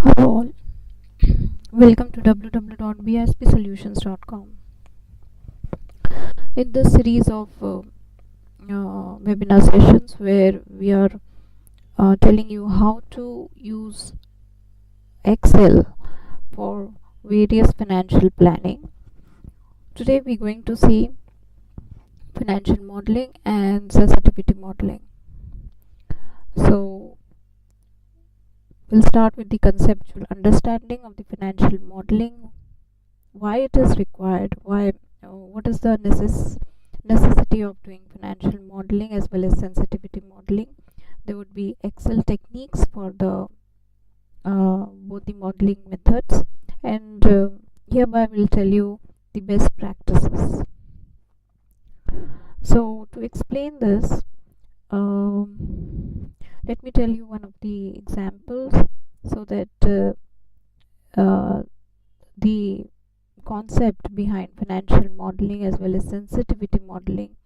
Hello all, welcome to www.bispsolutions.com. In this series of webinar sessions where we are telling you how to use Excel for various financial planning, today we're going to see financial modeling and sensitivity modeling. So we'll start with the conceptual understanding of the financial modeling, why it is required, what is the necessity of doing financial modeling as well as sensitivity modeling. There would be Excel techniques for the both the modeling methods, and hereby will tell you the best practices. So to explain this, let me tell you one of the examples so that the concept behind financial modeling as well as sensitivity modeling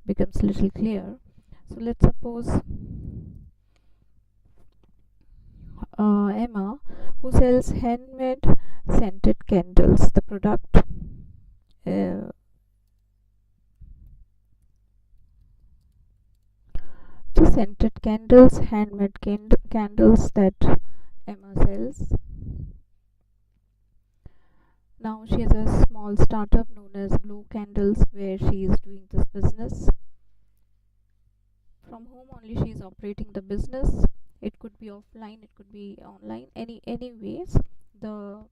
becomes a little clear. So let's suppose Emma, who sells handmade scented candles. The product the scented candles, handmade candles that Emma sells. Now she has a small startup known as Glow Candles where she is doing this business. From home only she is operating the business. It could be offline, it could be online, anyways the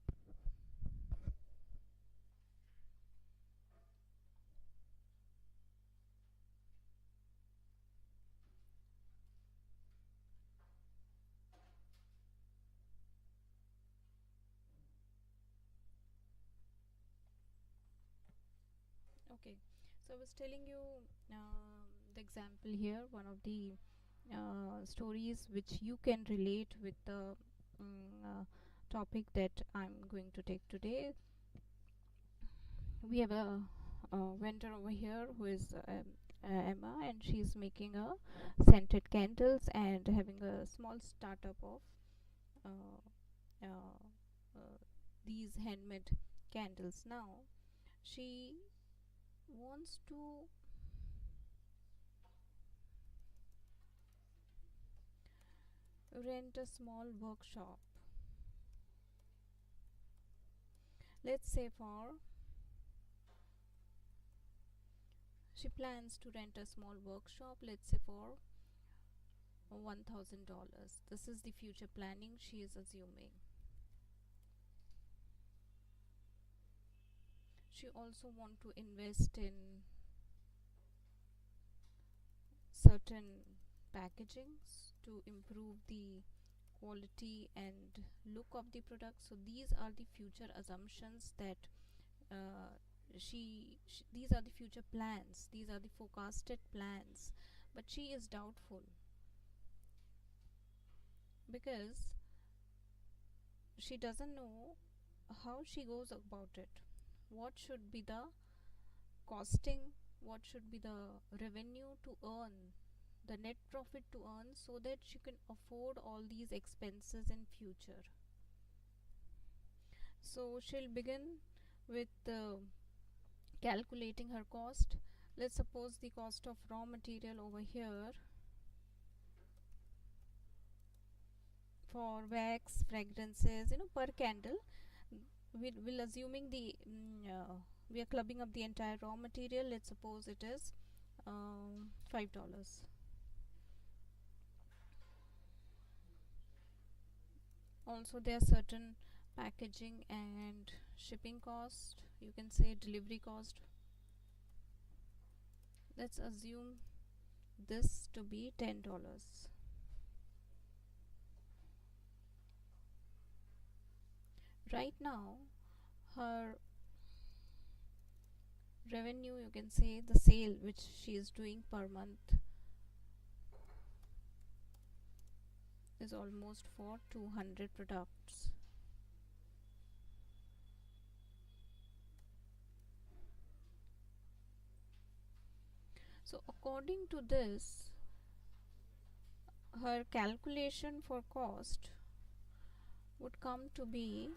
okay. So I was telling you the example here, one of the stories which you can relate with the topic that I'm going to take today. We have a vendor over here who is Emma, and she's making a scented candles and having a small startup of uh, uh, uh, these handmade candles. Now she wants to rent a small workshop. Let's say for she plans to rent a small workshop, let's say for $1,000. This is the future planning she is assuming. She also want to invest in certain packagings to improve the quality and look of the product. So these are the future assumptions that uh, these are the future plans, these are the forecasted plans, but she is doubtful because she doesn't know how she goes about it. What should be the costing, what should be the revenue to earn, the net profit to earn, so that she can afford all these expenses in future. So she'll begin with calculating her cost. Let's suppose the cost of raw material over here for wax, fragrances, per candle. We will assuming the we are clubbing up the entire raw material. Let's suppose it is $5. Also there are certain packaging and shipping cost, you can say delivery cost. Let's assume this to be $10. Right now her revenue, you can say the sale which she is doing per month, is almost for 200 products. So according to this, her calculation for cost would come to be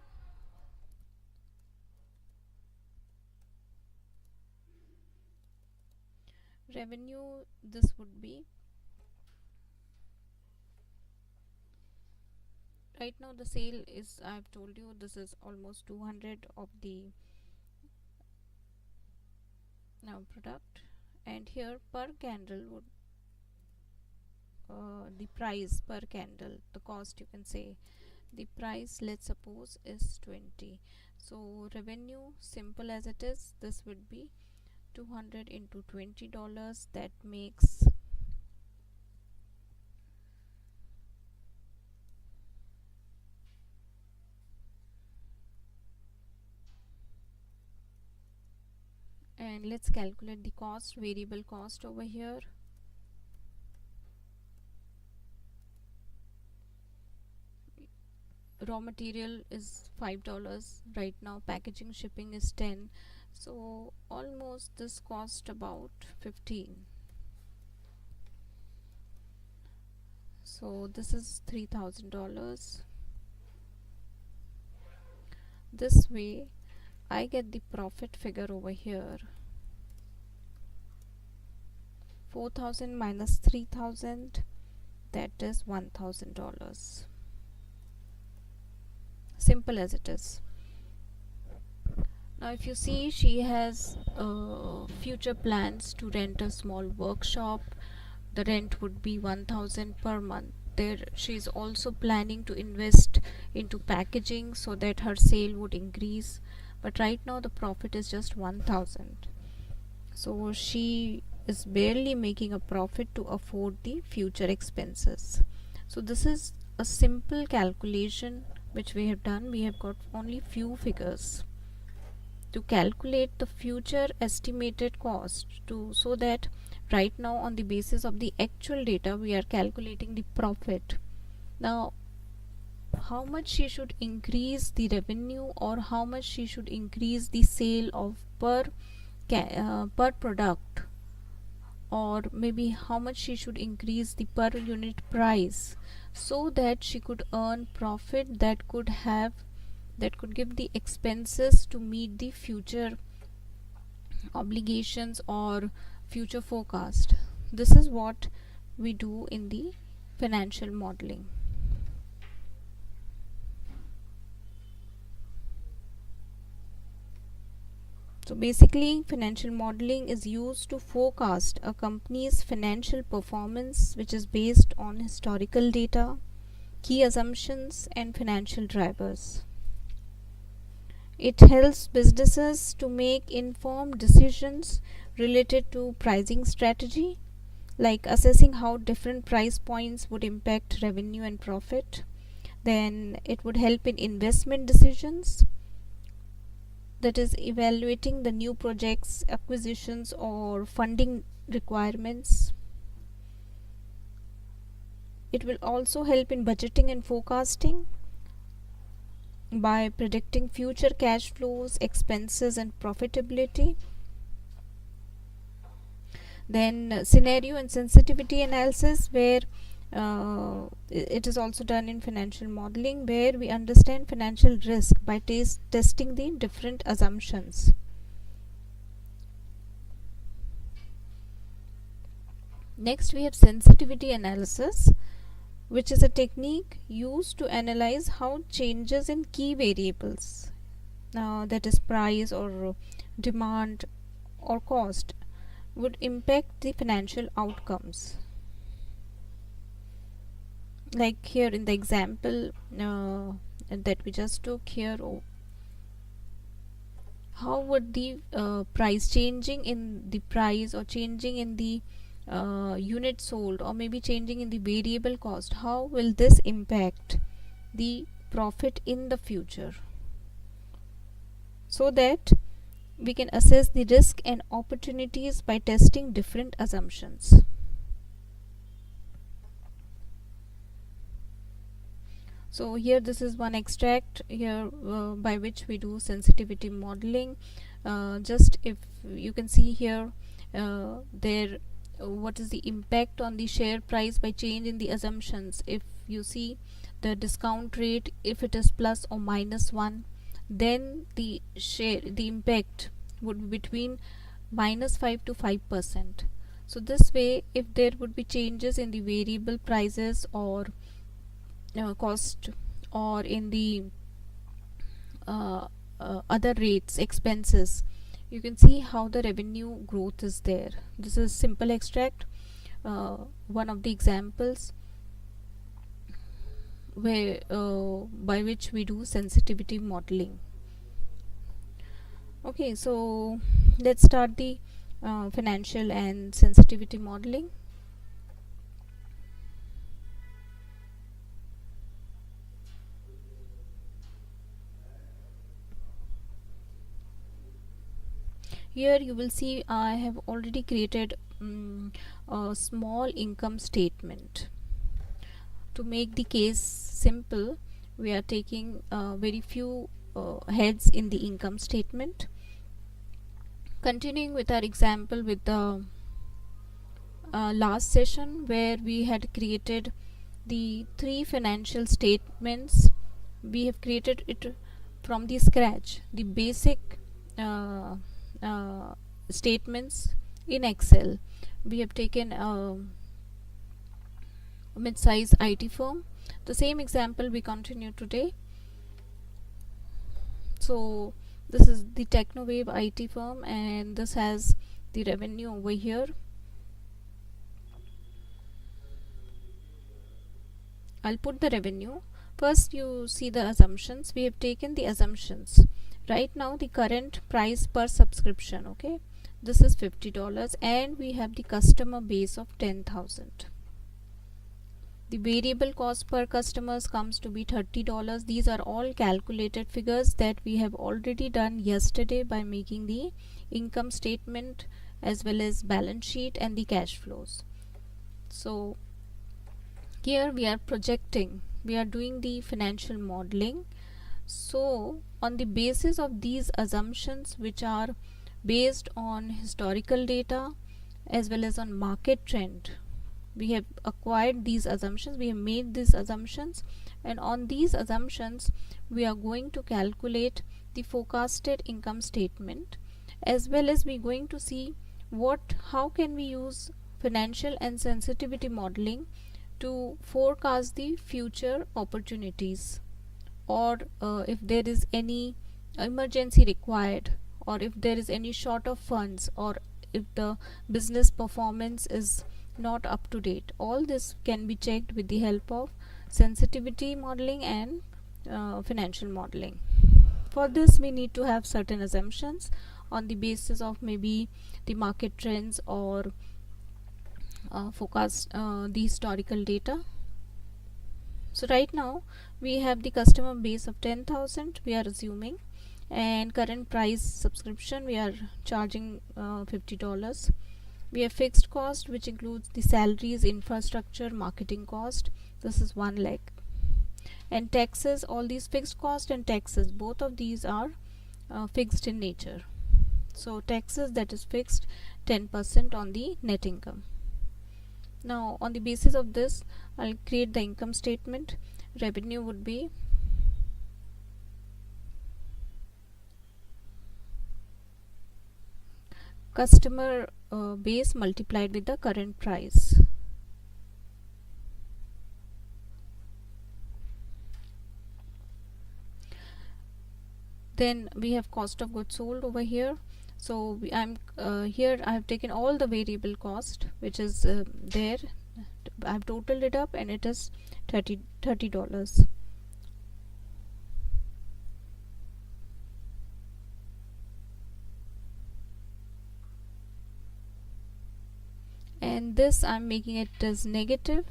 revenue. This would be, right now the sale is, I've told you, this is almost 200 of the now product, and here per candle would the price per candle, the cost, you can say, the price, let's suppose, is 20. So revenue, simple as it is, this would be 200 into $20. That makes and let's calculate the cost, variable cost over here. Raw material is $5 right now, packaging shipping is 10, so almost this cost about 15. So this is $3,000. This way I get the profit figure over here, 4,000 minus 3,000, that is $1,000. Simple as it is. Now if you see, she has future plans to rent a small workshop. The rent would be 1,000 per month. There she is also planning to invest into packaging so that her sale would increase, but right now the profit is just 1,000. So she is barely making a profit to afford the future expenses. So this is a simple calculation which we have done. We have got only few figures to calculate the future estimated cost, so that right now on the basis of the actual data we are calculating the profit. Now how much she should increase the revenue, or how much she should increase the sale of per product, or maybe how much she should increase the per unit price, so that she could earn profit that could give the expenses to meet the future obligations or future forecast. This is what we do in the financial modeling. So basically, financial modeling is used to forecast a company's financial performance, which is based on historical data, key assumptions, and financial drivers. It helps businesses to make informed decisions related to pricing strategy, like assessing how different price points would impact revenue and profit. Then it would help in investment decisions, that is evaluating the new projects, acquisitions, or funding requirements. It will also help in budgeting and forecasting by predicting future cash flows, expenses, and profitability. Then scenario and sensitivity analysis, where it is also done in financial modeling, where we understand financial risk by testing the different assumptions. Next we have sensitivity analysis, which is a technique used to analyze how changes in key variables, that is price or demand or cost, would impact the financial outcomes. Like here in the example that we just took here, how would the price, changing in the price or changing in the unit sold, or maybe changing in the variable cost, how will this impact the profit in the future, so that we can assess the risk and opportunities by testing different assumptions. So here this is one extract here by which we do sensitivity modeling. Just if you can see here, what is the impact on the share price by change in the assumptions. If you see, the discount rate, if it is plus or minus 1, then the impact would be between -5 to 5%. So this way, if there would be changes in the variable prices or cost, or in the uh, other rates, expenses, you can see how the revenue growth is there. This is simple extract, one of the examples where by which we do sensitivity modeling. Okay, so let's start the financial and sensitivity modeling. Here you will see I have already created a small income statement. To make the case simple, we are taking very few heads in the income statement. Continuing with our example with the last session, where we had created the 3 financial statements. We have created it from the scratch, the basic uh, uh, statements in Excel. We have taken a mid-size IT firm. The same example we continue today. So this is the Technowave IT firm, and this has the revenue over here. I'll put the revenue. First you see the assumptions. We have taken the assumptions. Right now the current price per subscription, okay, this is $50, and we have the customer base of 10,000. The variable cost per customers comes to be $30. These are all calculated figures that we have already done yesterday by making the income statement as well as balance sheet and the cash flows. So here we are projecting, we are doing the financial modeling. So on the basis of these assumptions, which are based on historical data as well as on market trend, we have acquired these assumptions, we have made these assumptions, and on these assumptions we are going to calculate the forecasted income statement, as well as we are going to see how can we use financial and sensitivity modeling to forecast the future opportunities, or if there is any emergency required, or if there is any short of funds, or if the business performance is not up to date. All this can be checked with the help of sensitivity modeling and financial modeling. For this we need to have certain assumptions on the basis of maybe the market trends, or forecast the historical data. So right now we have the customer base of 10,000 we are assuming, and current price subscription we are charging $50. We have fixed cost, which includes the salaries, infrastructure, marketing cost. This is 1 lakh. And taxes, all these fixed cost and taxes, both of these are fixed in nature. So taxes, that is fixed, 10% on the net income. Now on the basis of this, I'll create the income statement. Revenue would be customer base multiplied with the current price. Then we have cost of goods sold over here. So I'm here I have taken all the variable cost which is there. I've totaled it up, and it is $30. And this I'm making it as negative,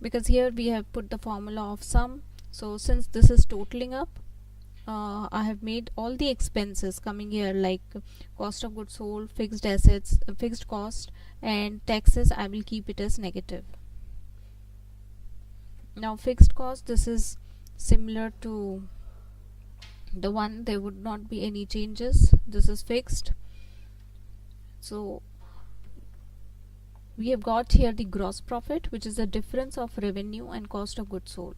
because here we have put the formula of sum. So since this is totaling up, I have made all the expenses coming here, like cost of goods sold, fixed assets, fixed cost, and taxes, I will keep it as negative. Now fixed cost, this is similar to the one, there would not be any changes, this is fixed. So we have got here the gross profit, which is the difference of revenue and cost of goods sold.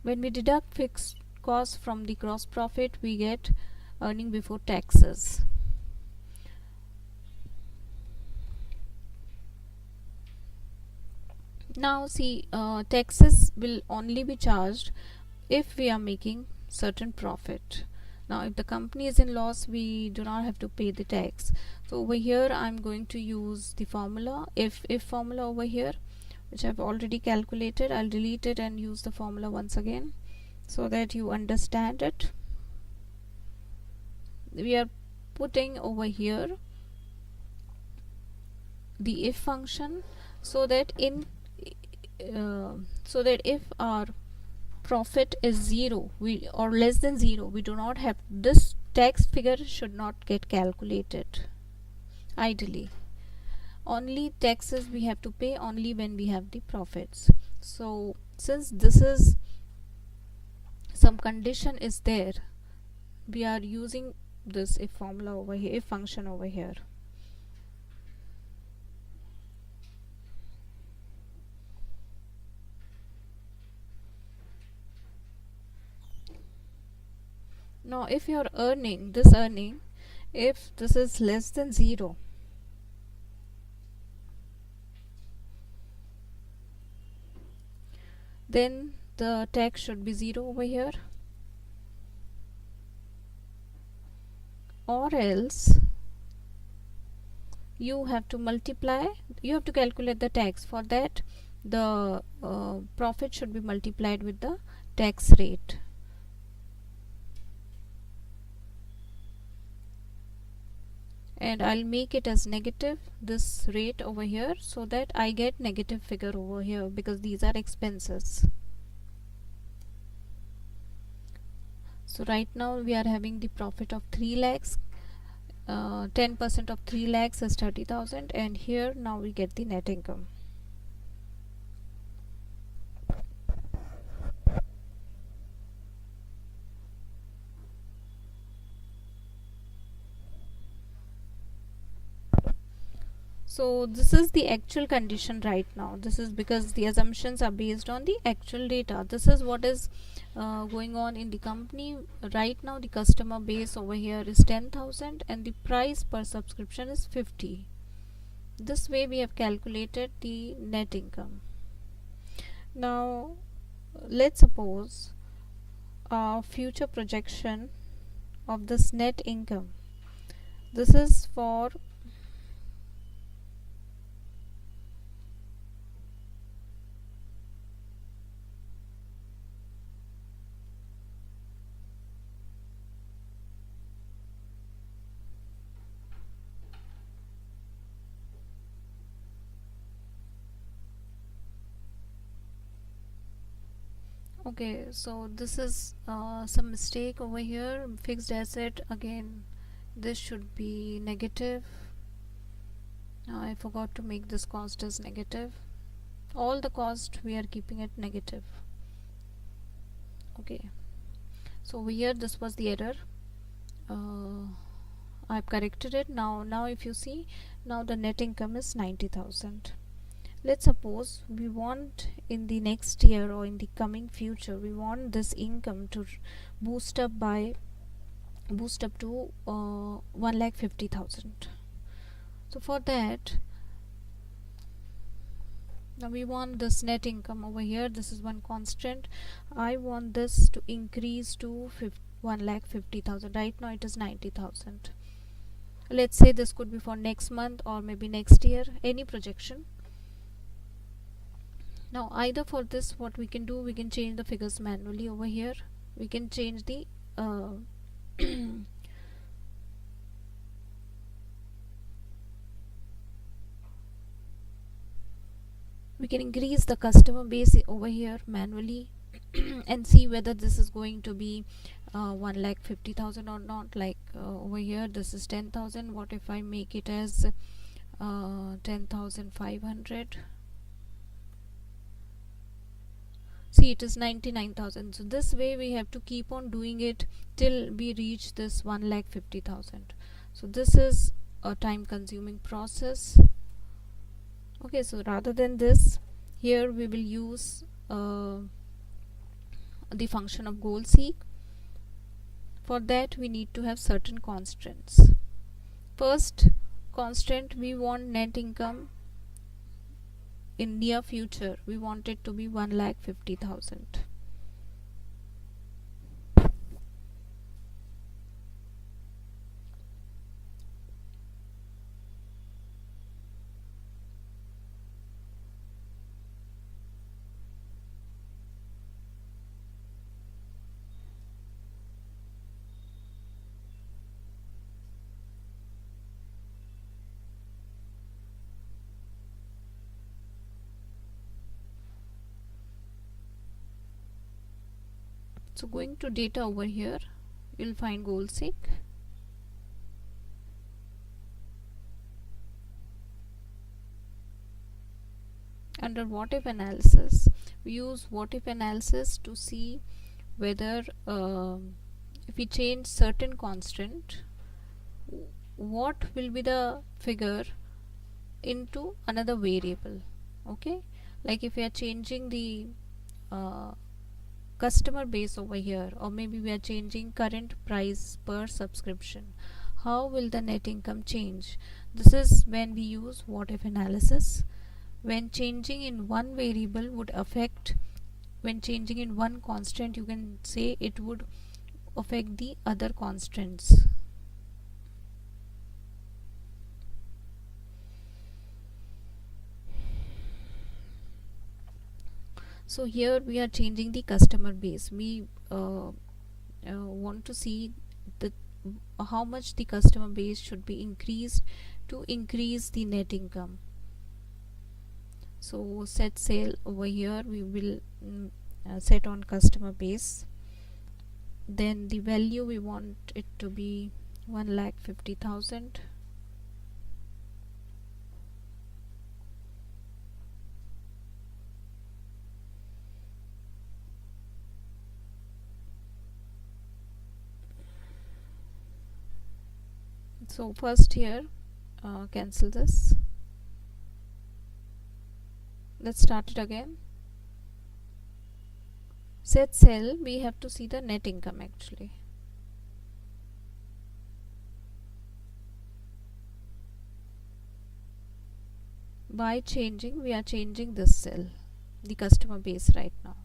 When we deduct fixed costs from the gross profit, we get earning before taxes. Now see, taxes will only be charged if we are making certain profit. Now if the company is in loss, we do not have to pay the tax. So over here I'm going to use the formula, if formula over here, which I've already calculated. I'll delete it and use the formula once again so that you understand it. We are putting over here the if function, so that if our profit is 0 or less than 0, we do not have this tax figure should not get calculated. Ideally, only taxes we have to pay only when we have the profits. So since this is some condition is there, we are using this if formula over here, if function over here. Now if your earning, if this is less than 0, then the tax should be 0 over here, or else you have to multiply, you have to calculate the tax. For that, the profit should be multiplied with the tax rate. And I'll make it as negative, this rate over here, so that I get negative figure over here, because these are expenses. So right now we are having the profit of 3 lakhs. 10% of 3 lakhs is 30,000, and here now we get the net income. So this is the actual condition right now. This is because the assumptions are based on the actual data. This is what is going on in the company right now. The customer base over here is 10,000 and the price per subscription is 50. This way we have calculated the net income. Now let's suppose a future projection of this net income. This is for okay, so this is some mistake over here. Fixed asset, again this should be negative. I forgot to make this cost as negative. All the cost we are keeping it negative. Okay, so over here this was the error. I've corrected it. Now if you see, now the net income is 90,000. Let's suppose we want in the next year or in the coming future, we want this income to boost up to 1,50,000. So for that, now we want this net income over here. This is one constant. I want this to increase to 1,50,000. Right now it is 90,000. Let's say this could be for next month or maybe next year, any projection. Now either for this, what we can do, we can change the figures manually over here. We can change the we can increase the customer base over here manually and see whether this is going to be 1,50,000 or not. Like over here this is 10,000. What if I make it as 10,500? See, it is 99,000. So this way we have to keep on doing it till we reach this 1,50,000. So this is a time consuming process. Okay, so rather than this, here we will use the function of goal seek. For that we need to have certain constraints. First constraint, we want net income in near future, we want it to be 1,50,000. So going to data over here, you'll find goal seek. Under what if analysis, we use what if analysis to see whether if we change certain constant, what will be the figure into another variable. Okay, like if we are changing the customer base over here, or maybe we are changing current price per subscription, how will the net income change? This is when we use what if analysis. When changing in one variable would affect, when changing in one constant, you can say it would affect the other constants. So here we are changing the customer base. We want to see the how much the customer base should be increased to increase the net income. So set sale over here, we will set on customer base. Then the value, we want it to be 1,50,000. So first here, cancel this. Let's start it again. Set cell, we have to see the net income actually. By changing, we are changing this cell, the customer base right now.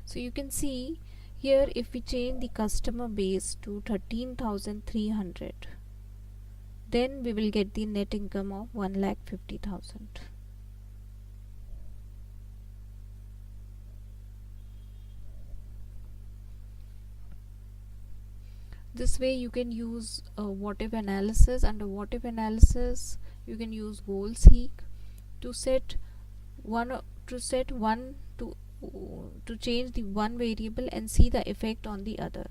So you can see here, if we change the customer base to 13,300, then we will get the net income of 1,50,000. This way you can use what if analysis. Under what if analysis, you can use goal seek to set one to change the one variable and see the effect on the other.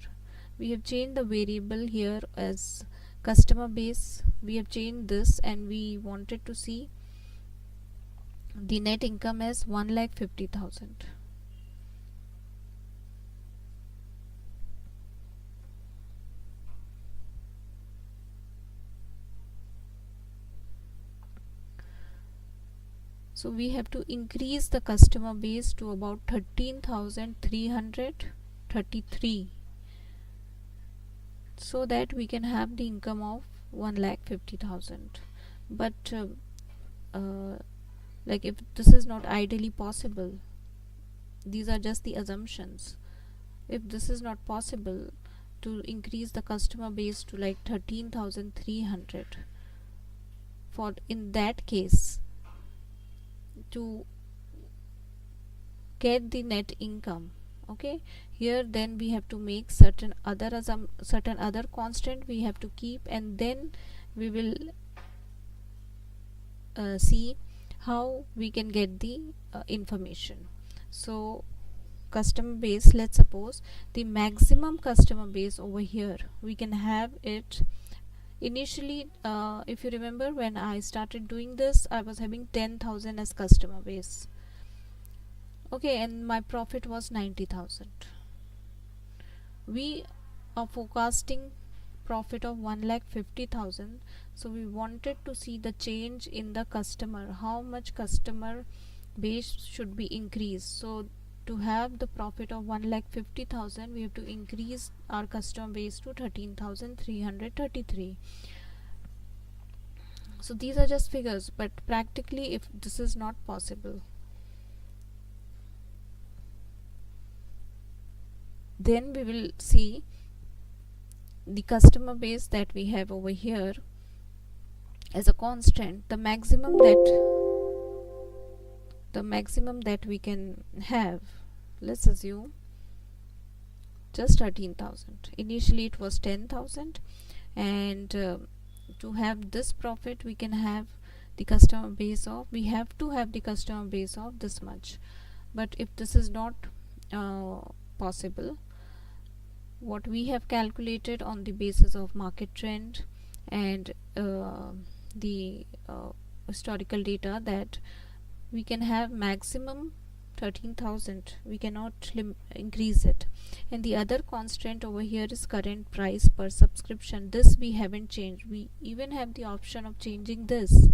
We have changed the variable here as customer base. We have changed this and we wanted to see the net income as 1,50,000. So we have to increase the customer base to about 13,333, so that we can have the income of 1,50,000. But like if this is not ideally possible, these are just the assumptions. If this is not possible to increase the customer base to like 13,300, for in that case, to get the net income, okay, here then we have to make certain other constant we have to keep, and then we will see how we can get the information. So customer base, let's suppose the maximum customer base over here, we can have it initially. If you remember, when I started doing this, I was having 10,000 as customer base. Okay, and my profit was 90,000. We are forecasting profit of 1,50,000. So we wanted to see the change in the customer, how much customer base should be increased. So to have the profit of 1,50,000, we have to increase our customer base to 13,333. So these are just figures, but practically if this is not possible, then we will see the customer base that we have over here as a constant. The maximum that we can have, let's assume just 13,000. Initially it was 10,000, and to have this profit we can have the customer base of, we have to have the customer base of this much. But if this is not possible, what we have calculated on the basis of market trend and the historical data, that we can have maximum 13,000, we cannot increase it. And the other constant over here is current price per subscription. This we haven't changed. We even have the option of changing this.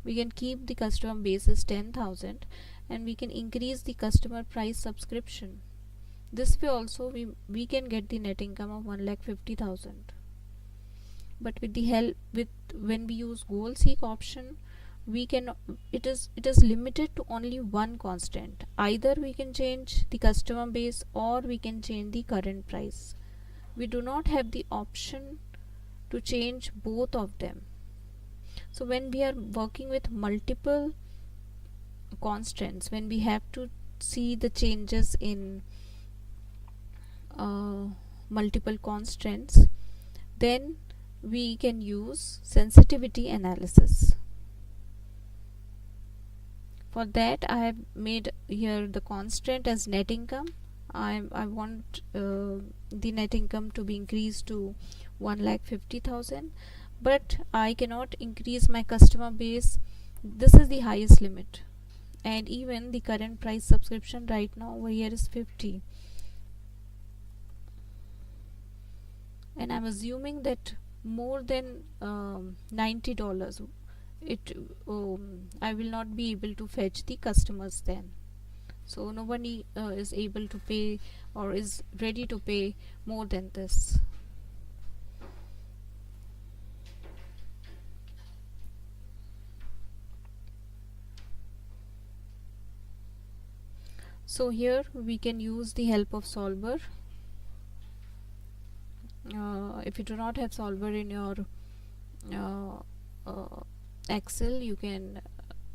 We can keep the customer base as 10,000 and we can increase the customer price subscription. This way also we can get the net income of 1,50,000. But with the help, when we use goal seek option, we can, it is limited to only one constant. Either we can change the customer base or we can change the current price. We do not have the option to change both of them. So when we are working with multiple constants, when we have to see the changes in multiple constants, then we can use sensitivity analysis. For that I have made here the constant as net income. I want the net income to be increased to 1,50,000, but I cannot increase my customer base. This is the highest limit, and even the current price subscription right now over here is 50, and I'm assuming that more than $90, I will not be able to fetch the customers then. So nobody is able to pay or is ready to pay more than this. So here we can use the help of solver. If you do not have solver in your Excel, you can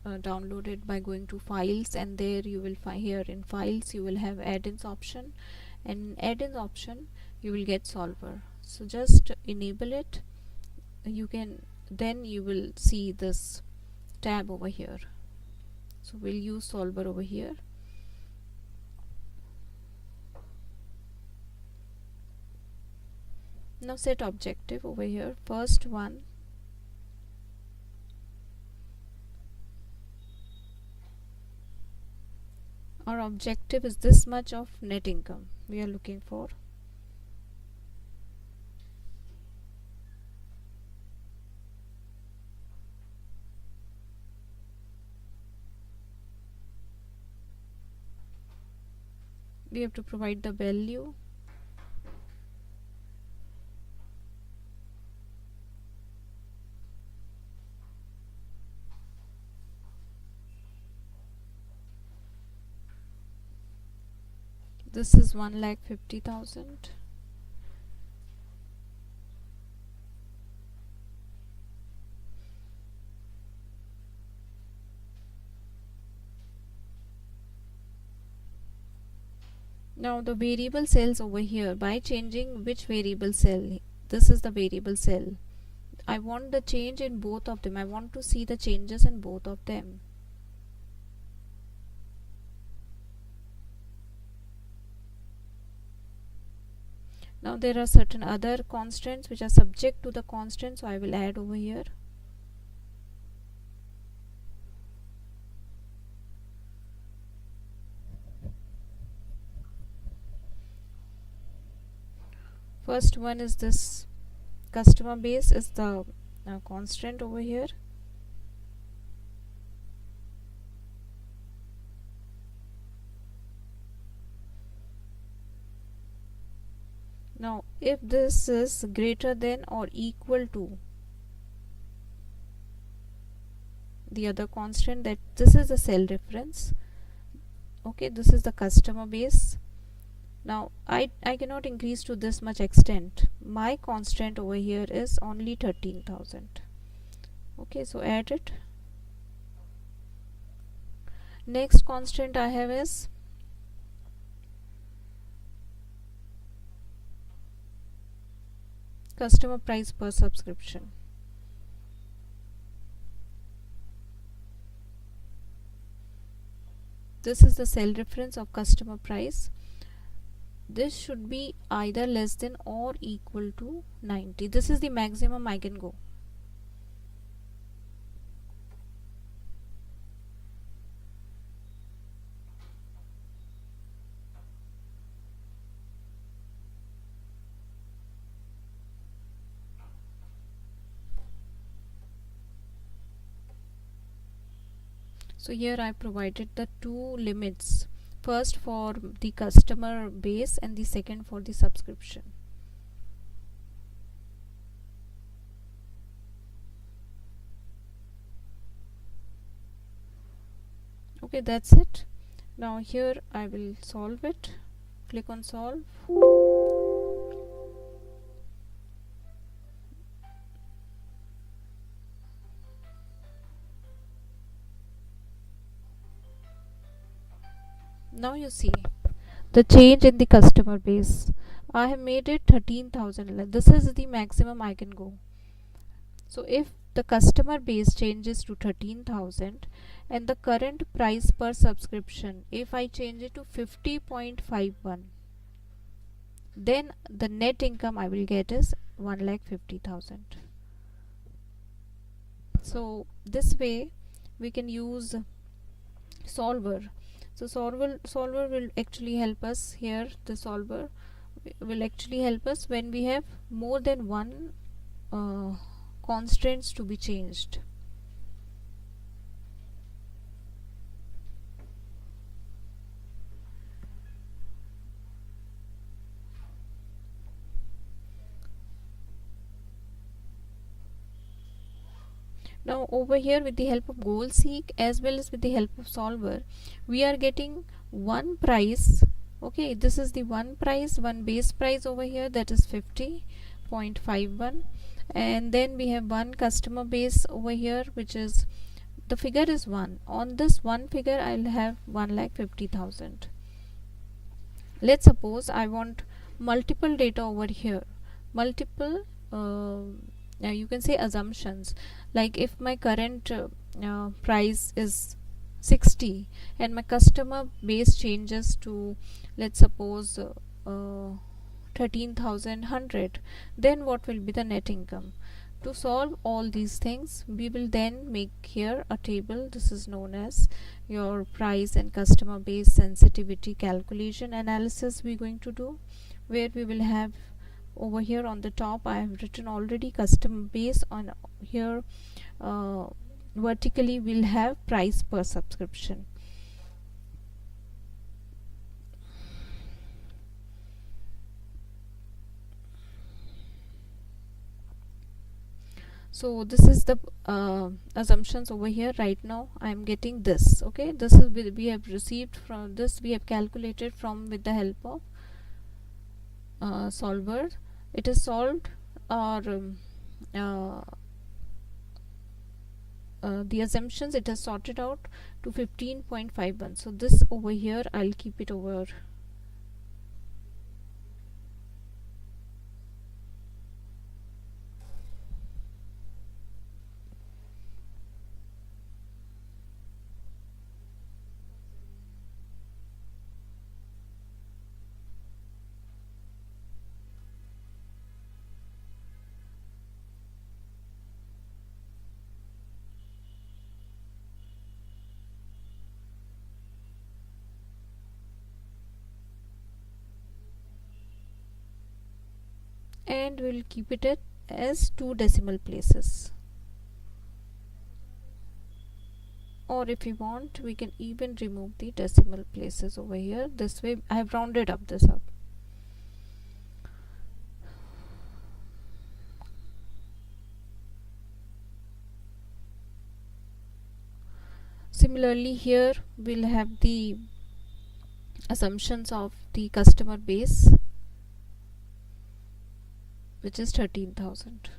download it by going to files, and there you will find, here in files you will have add-ins option, and add-ins option you will get solver. So just enable it. You can, then you will see this tab over here. So we'll use solver over here. Now set objective over here. First one, our objective is this much of net income we are looking for. We have to provide the value. This is 1,50,000. Now the variable cells over here, by changing which variable cell, this is the variable cell. I want the change in both of them. I want to see the changes in both of them. Now there are certain other constants which are subject to the constant, so I will add over here. First one is this customer base is the constant over here. Now if this is greater than or equal to the other constant, that this is the cell reference. Okay, this is the customer base. Now I cannot increase to this much extent. My constant over here is only 13,000. Okay, so add it. Next constant I have is customer price per subscription. This is the cell reference of customer price. This should be either less than or equal to 90. This is the maximum I can go. So here I provided the two limits, first for the customer base and the second for the subscription. Okay, that's it. Now here I will solve it. Click on solve. Now you see the change in the customer base. I have made it 13,000. This is the maximum I can go. So if the customer base changes to 13,000 and the current price per subscription, if I change it to 50.51, then the net income I will get is 1,50,000. So this way we can use solver. So solver will actually help us here. The solver will actually help us when we have more than one constraints to be changed. Now over here, with the help of goal seek as well as with the help of solver, we are getting one price. Okay, this is the one price, one base price over here, that is 50.51, and then we have one customer base over here, which is the figure is 1. On this one figure I'll have 1,50,000. Let's suppose I want multiple data over here, multiple you can say assumptions, like if my current price is 60 and my customer base changes to, let's suppose, 13,100, then what will be the net income? To solve all these things, we will then make here a table. This is known as your price and customer base sensitivity calculation analysis we're going to do, where we will have over here on the top I have written already customer base. On here vertically we'll have price per subscription. So this is the assumptions over here. Right now I am getting this. Okay, this is we have received from this, we have calculated from with the help of solver. It is solved, or the assumptions, it is sorted out to 15.51. so this over here I'll keep it over. and we'll keep it at as 2 decimal places, or if you want we can even remove the decimal places over here. This way I have rounded up this up. Similarly here we'll have the assumptions of the customer base, which is 13,000.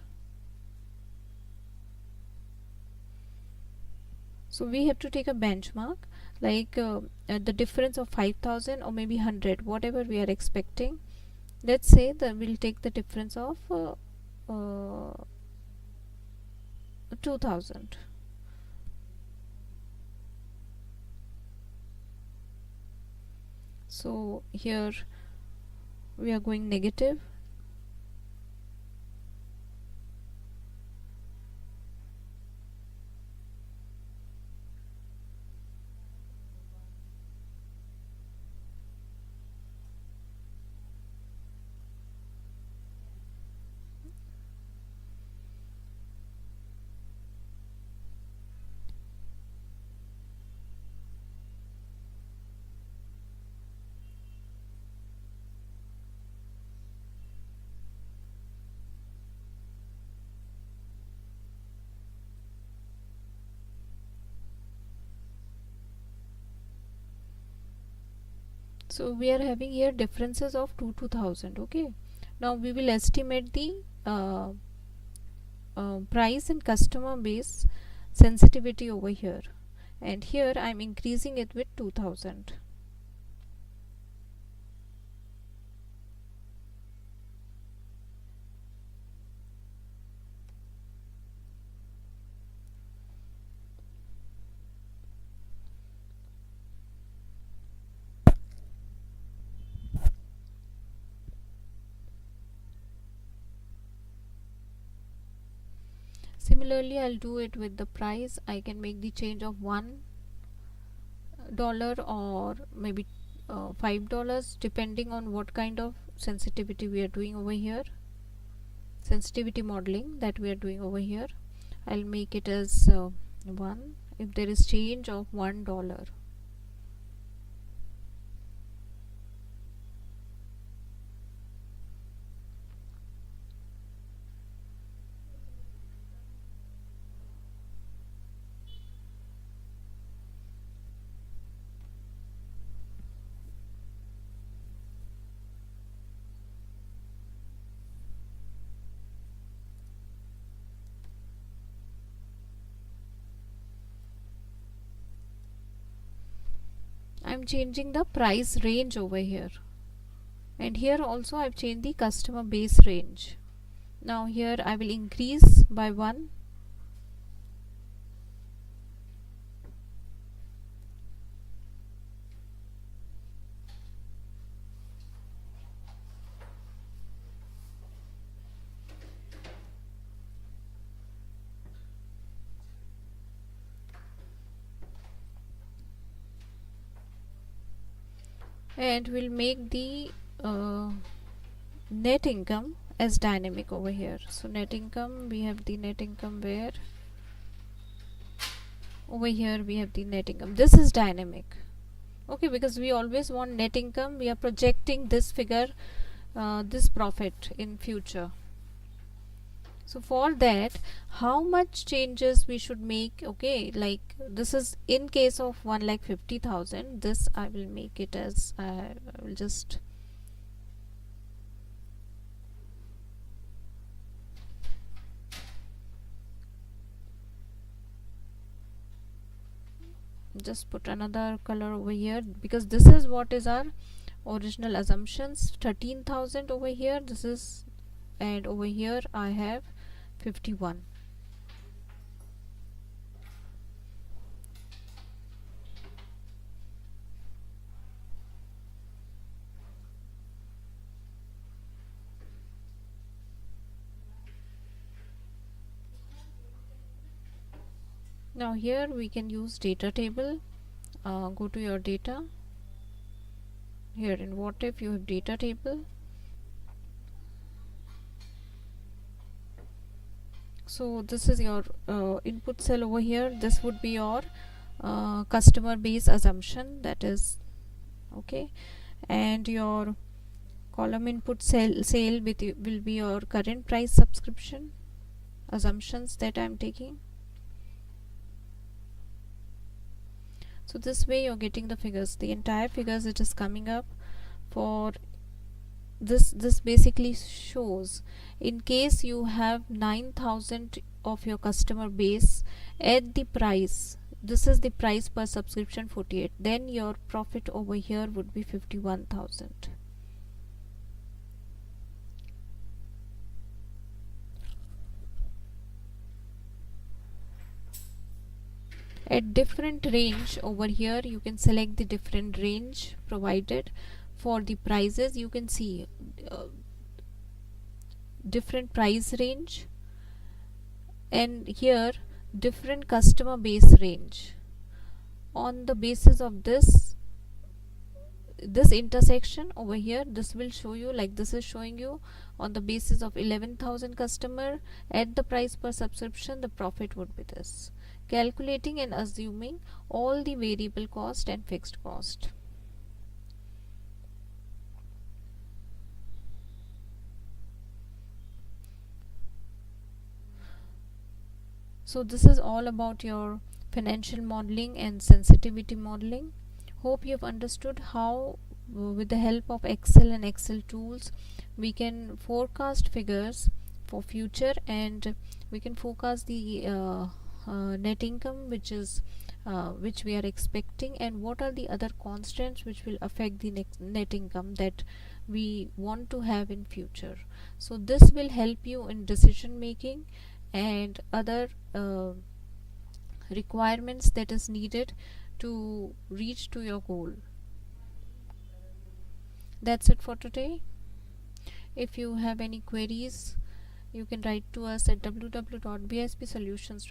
So we have to take a benchmark, like the difference of 5,000 or maybe 100, whatever we are expecting. Let's say that we'll take the difference of 2,000. So here we are going negative. So we are having here differences of 2,000. Okay, now we will estimate the price and customer base sensitivity over here, and here I'm increasing it with 2,000. Similarly I'll do it with the price. I can make the change of $1 or maybe $5, depending on what kind of sensitivity we are doing over here, sensitivity modeling that we are doing over here. I'll make it as 1 if there is change of $1. I'm changing the price range over here, and here also I've changed the customer base range. Now here I will increase by 1. And we'll make the net income as dynamic over here. So net income, we have the net income where over here we have the net income. This is dynamic. Okay, because we always want net income. We are projecting this figure, this profit in future. So for that, how much changes we should make? Okay, like this is in case of 1,50,000. This I will make it as I will just put another color over here, because this is what is our original assumptions. 13,000 over here, this is, and over here I have 51. Now here we can use data table. Go to your data. Here in what if you have data table, So this is your input cell over here. This would be your customer base assumption, that is okay, and your column input sale will be your current price subscription assumptions that I'm taking. So this way you're getting the figures, the entire figures it is coming up for this basically shows in case you have 9,000 of your customer base at the price, this is the price per subscription 48, then your profit over here would be 51,000. At different range over here you can select the different range provided for the prices. You can see different price range, and here different customer base range. On the basis of this intersection over here, this will show you, like this is showing you on the basis of 11,000 customer at the price per subscription, the profit would be this, calculating and assuming all the variable cost and fixed cost. So this is all about your financial modeling and sensitivity modeling. Hope you have understood how with the help of Excel and Excel tools we can forecast figures for future, and we can forecast the net income which we are expecting, and what are the other constants which will affect the net income that we want to have in future. So this will help you in decision making and other requirements that is needed to reach to your goal. That's it for today. If you have any queries, you can write to us at www.bispsolutions.com.